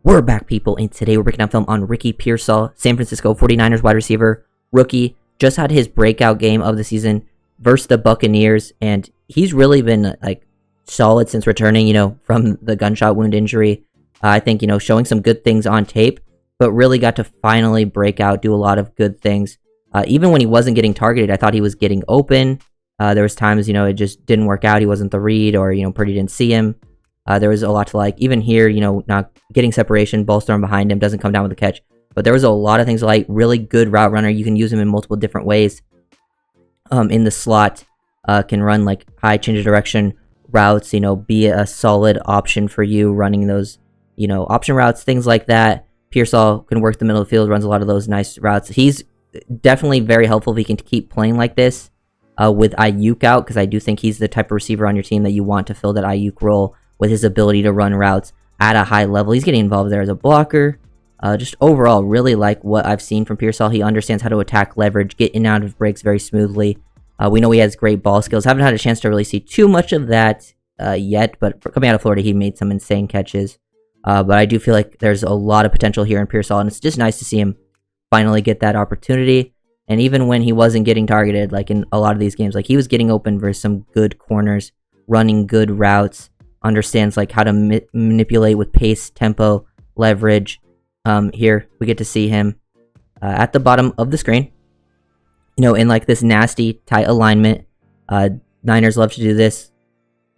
We're back, people, and today we're breaking down film on Ricky Pearsall, San Francisco 49ers wide receiver, rookie, just had his breakout game of the season versus the Buccaneers, and he's really been, solid since returning, from the gunshot wound injury. I think, showing some good things on tape, but really got to finally break out, do a lot of good things. Even when he wasn't getting targeted, I thought he was getting open. There was times, it just didn't work out. He wasn't the read, or, Purdy didn't see him. There was a lot to like. Even here, not getting separation, ball's thrown behind him, doesn't come down with a catch. But there was a lot of things to like. Really good route runner. You can use him in multiple different ways. In the slot, can run like high change of direction routes, be a solid option for you running those, option routes, things like that. Pearsall can work the middle of the field, runs a lot of those nice routes. He's definitely very helpful if he can keep playing like this with Ayuk out, because I do think he's the type of receiver on your team that you want to fill that Ayuk role with his ability to run routes at a high level. He's getting involved there as a blocker. Just overall, really like what I've seen from Pearsall. He understands how to attack leverage, get in and out of breaks very smoothly. We know he has great ball skills. Haven't had a chance to really see too much of that yet, but coming out of Florida, he made some insane catches. But I do feel like there's a lot of potential here in Pearsall, and it's just nice to see him finally get that opportunity. And even when he wasn't getting targeted, like in a lot of these games, like he was getting open versus some good corners, running good routes, understands like how to manipulate with pace, tempo, leverage. Here we get to see him at the bottom of the screen, in like this nasty tight alignment. Niners love to do this,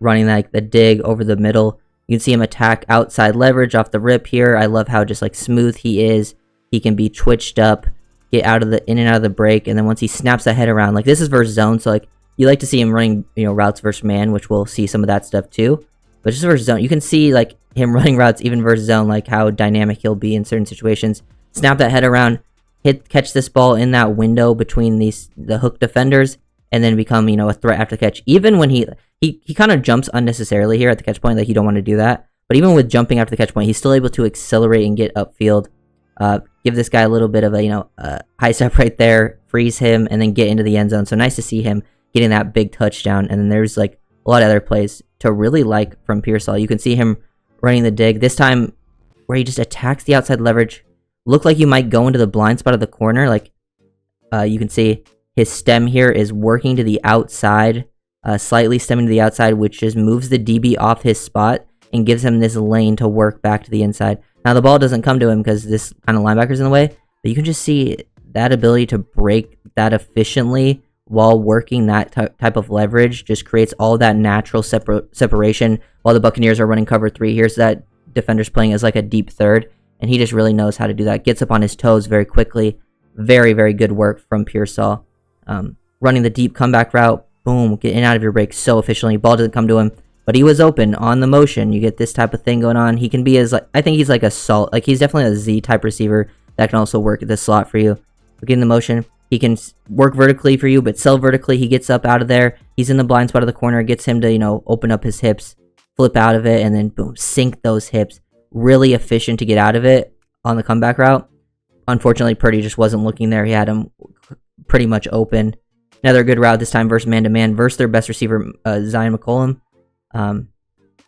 running like the dig over the middle. You can see him attack outside leverage off the rip here. I love how just like smooth he is. He can be twitched up, get out of the in and out of the break, and then once he snaps that head around, like this is versus zone, so like you like to see him running, routes versus man, which we'll see some of that stuff too. But just versus zone, you can see like him running routes even versus zone, like how dynamic he'll be in certain situations. Snap that head around, catch this ball in that window between the hook defenders, and then become, a threat after the catch. Even when he kind of jumps unnecessarily here at the catch point, like you don't want to do that. But even with jumping after the catch point, he's still able to accelerate and get upfield. Give this guy a little bit of a, high step right there, freeze him, and then get into the end zone. So nice to see him getting that big touchdown. And then there's like a lot of other plays to really like from Pearsall. You can see him running the dig, this time where he just attacks the outside leverage. Look like you might go into the blind spot of the corner. Like you can see his stem here is working to the outside, slightly stemming to the outside, which just moves the DB off his spot and gives him this lane to work back to the inside. Now the ball doesn't come to him because this kind of linebacker's in the way, but you can just see that ability to break that efficiently while working that type of leverage just creates all that natural separation while the Buccaneers are running cover 3 here, so that defender's playing as like a deep third, and he just really knows how to do that. Gets up on his toes very quickly. Very, very good work from Pearsall. Running the deep comeback route, boom, get in and out of your break so efficiently. Ball doesn't come to him, but he was open on the motion. You get this type of thing going on. He can be I think he's like he's definitely a Z type receiver that can also work at the slot for you. Getting the motion, he can work vertically for you, but sell vertically. He gets up out of there. He's in the blind spot of the corner. Gets him to, open up his hips, flip out of it, and then boom, sink those hips. Really efficient to get out of it on the comeback route. Unfortunately, Purdy just wasn't looking there. He had him pretty much open. Another good route, this time versus man-to-man, versus their best receiver, Zion McCollum.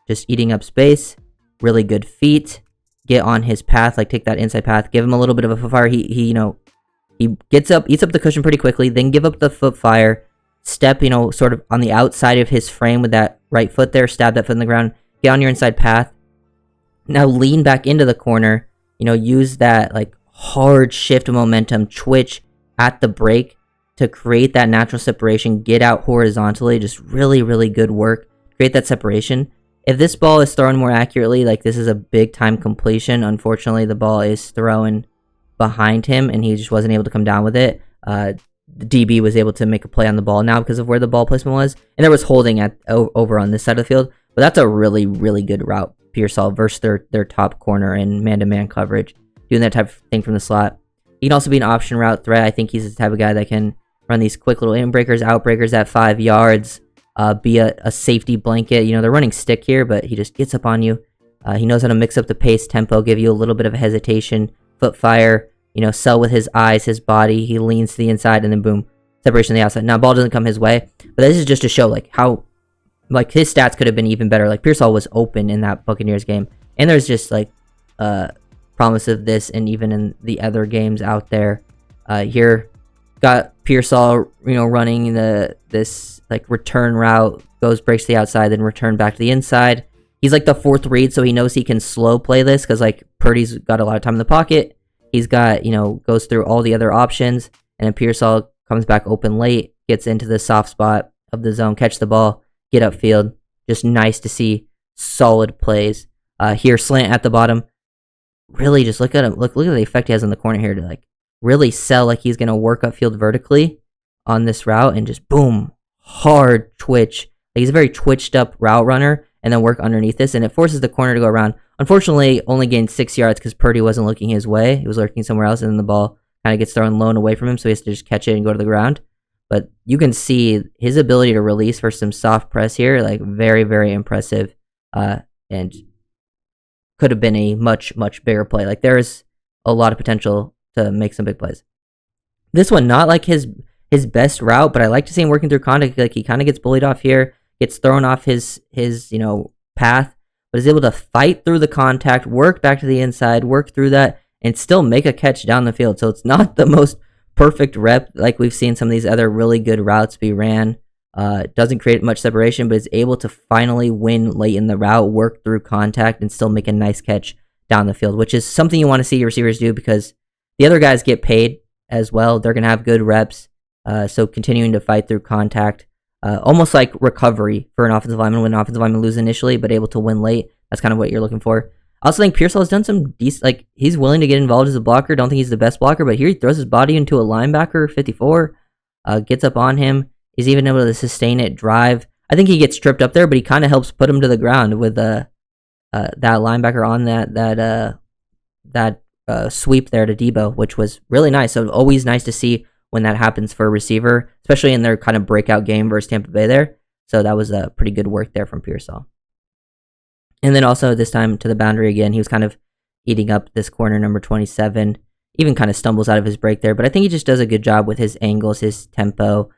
Just eating up space. Really good feet. Get on his path, like take that inside path. Give him a little bit of a foot fire. He gets up, eats up the cushion pretty quickly, then give up the foot fire. Step, sort of on the outside of his frame with that right foot there. Stab that foot in the ground. Get on your inside path. Now lean back into the corner. Use that like hard shift momentum, twitch at the break to create that natural separation. Get out horizontally. Just really, really good work. Create that separation. If this ball is thrown more accurately, like this is a big time completion. Unfortunately, the ball is thrown behind him and he just wasn't able to come down with it. The DB was able to make a play on the ball now because of where the ball placement was, and there was holding over on this side of the field. But that's a really, really good route. Pearsall versus their top corner in man-to-man coverage, doing that type of thing from the slot. He can also be an option route threat. I think he's the type of guy that can run these quick little in-breakers, out-breakers at 5 yards, be a safety blanket. They're running stick here, but he just gets up on you. He knows how to mix up the pace, tempo, give you a little bit of a hesitation, foot fire, sell with his eyes, his body. He leans to the inside, and then boom, separation on the outside. Now, ball doesn't come his way, but this is just to show like how his stats could have been even better. Like Pearsall was open in that Buccaneers game, and there's just like promise of this, and even in the other games out there. Here, got Pearsall, running this like return route, breaks to the outside, then return back to the inside. He's like the fourth read, so he knows he can slow play this because like Purdy's got a lot of time in the pocket. He's got, goes through all the other options, and then Pearsall comes back open late, gets into the soft spot of the zone, catch the ball, get upfield. Just nice to see solid plays. Here, slant at the bottom. Really, just look at him. Look at the effect he has in the corner here to like really sell like he's gonna work upfield vertically on this route, and just boom, hard twitch. Like, he's a very twitched up route runner, and then work underneath this, and it forces the corner to go around. Unfortunately, only gained 6 yards because Purdy wasn't looking his way. He was lurking somewhere else, and then the ball kind of gets thrown low and away from him, so he has to just catch it and go to the ground. But you can see his ability to release for some soft press here, like very, very impressive, and could have been a much, much bigger play. Like, there is a lot of potential to make some big plays. This one, not like his best route, but I like to see him working through contact. Like, he kind of gets bullied off here, gets thrown off his path, but is able to fight through the contact, work back to the inside, work through that, and still make a catch down the field. So it's not the most perfect rep like we've seen some of these other really good routes be ran. Doesn't create much separation, but is able to finally win late in the route, work through contact, and still make a nice catch down the field, which is something you want to see your receivers do because the other guys get paid as well. They're going to have good reps. So continuing to fight through contact, almost like recovery for an offensive lineman when an offensive lineman loses initially, but able to win late. That's kind of what you're looking for. I also think Pearsall has done some decent, like, he's willing to get involved as a blocker. Don't think he's the best blocker, but here he throws his body into a linebacker, 54, gets up on him. He's even able to sustain it, drive. I think he gets tripped up there, but he kind of helps put him to the ground with that linebacker on that sweep there to Debo, which was really nice. So always nice to see when that happens for a receiver, especially in their kind of breakout game versus Tampa Bay there. So that was a pretty good work there from Pearsall. And then also this time to the boundary again, he was kind of eating up this corner, number 27, even kind of stumbles out of his break there. But I think he just does a good job with his angles, his tempo,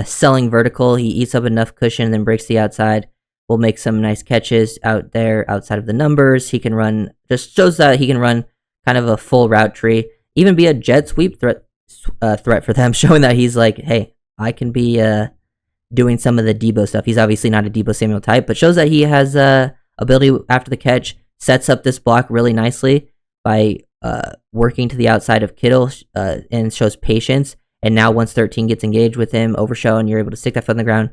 selling vertical. He eats up enough cushion and then breaks the outside. Will make some nice catches out there outside of the numbers. He can run, just shows that he can run kind of a full route tree, even be a jet sweep threat for them, showing that he's like, hey, I can be doing some of the Debo stuff. He's obviously not a Debo Samuel type, but shows that he has ability after the catch, sets up this block really nicely by working to the outside of Kittle and shows patience. And now once 13 gets engaged with him, overshow, and you're able to stick that foot on the ground,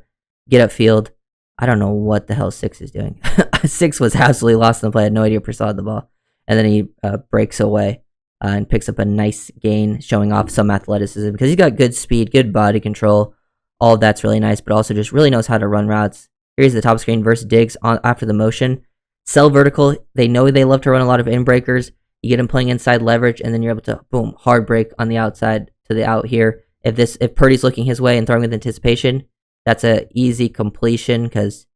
get upfield. I don't know what the hell 6 is doing. 6 was absolutely lost in the play. I had no idea Pearsall had the ball. And then he breaks away and picks up a nice gain, showing off some athleticism because he's got good speed, good body control. All of that's really nice, but also just really knows how to run routes. Here's the top screen versus Diggs after the motion. Sell vertical. They know they love to run a lot of in breakers. You get him playing inside leverage, and then you're able to, boom, hard break on the outside to the out here. If Purdy's looking his way and throwing with anticipation, that's a easy completion because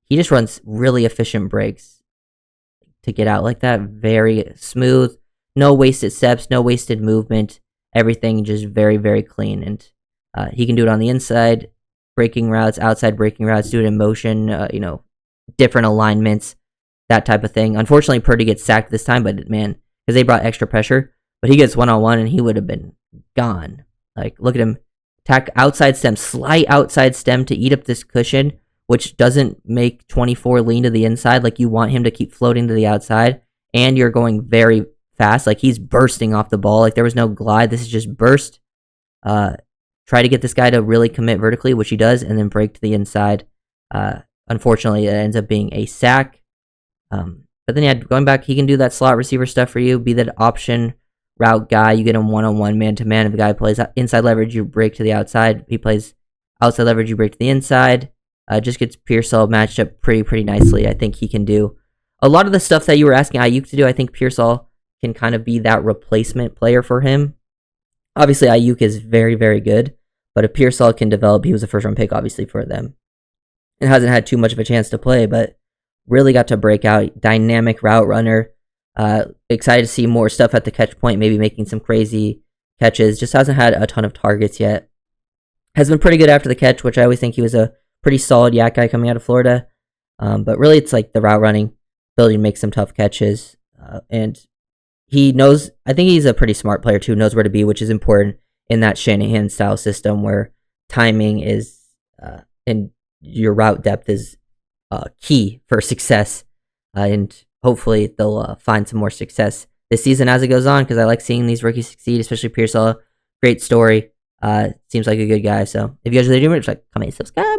he just runs really efficient breaks to get out like that. Very smooth, no wasted steps, no wasted movement. Everything just very, very clean. And he can do it on the inside, breaking routes, outside breaking routes, do it in motion, different alignments, that type of thing. Unfortunately, Purdy gets sacked this time, but man, because they brought extra pressure, but he gets one-on-one and he would have been gone. Like, look at him. Attack outside stem, slight outside stem to eat up this cushion, which doesn't make 24 lean to the inside. Like, you want him to keep floating to the outside, and you're going very fast. Like, he's bursting off the ball. Like, there was no glide. This is just burst. Try to get this guy to really commit vertically, which he does, and then break to the inside. Unfortunately, it ends up being a sack. But then, yeah, going back, he can do that slot receiver stuff for you, be that option route guy. You get him one-on-one, man-to-man. If the guy plays inside leverage, you break to the outside. If he plays outside leverage, you break to the inside. Just gets Pearsall matched up pretty nicely. I think he can do a lot of the stuff that you were asking Ayuk to do. I think Pearsall can kind of be that replacement player for him. Obviously, Ayuk is very, very good, but if Pearsall can develop, he was a first-round pick, obviously, for them. And hasn't had too much of a chance to play, but really got to break out. Dynamic route runner. Excited to see more stuff at the catch point, maybe making some crazy catches. Just hasn't had a ton of targets yet. Has been pretty good after the catch, which I always think he was a pretty solid yak guy coming out of Florida. But really, it's like the route running, ability to make some tough catches. And he knows. I think he's a pretty smart player too. Knows where to be, which is important in that Shanahan style system where timing is and your route depth is key for success. And hopefully they'll find some more success this season as it goes on, because I like seeing these rookies succeed, especially Pearsall. Great story. Seems like a good guy. So if you guys are doing it, just like comment, subscribe,